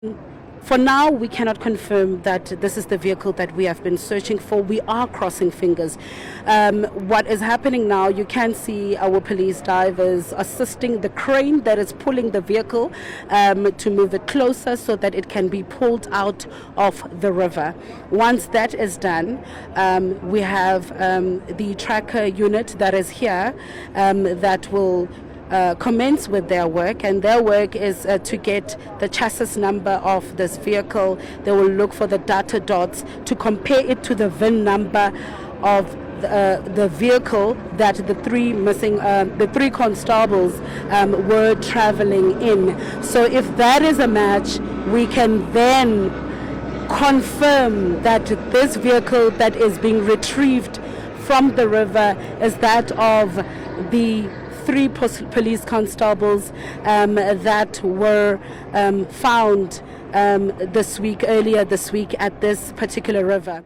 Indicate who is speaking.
Speaker 1: For now, we cannot confirm that this is the vehicle that we have been searching for. We are crossing fingers. What is happening now, you can see our police divers assisting the crane that is pulling the vehicle to move it closer so that it can be pulled out of the river. Once that is done, we have the tracker unit that is here that will commence with their work, and their work is to get the chassis number of this vehicle. They will look for the data dots to compare it to the VIN number of the vehicle that the three constables were traveling in. So if that is a match, we can then confirm that this vehicle that is being retrieved from the river is that of the three police constables that were found earlier this week at this particular river.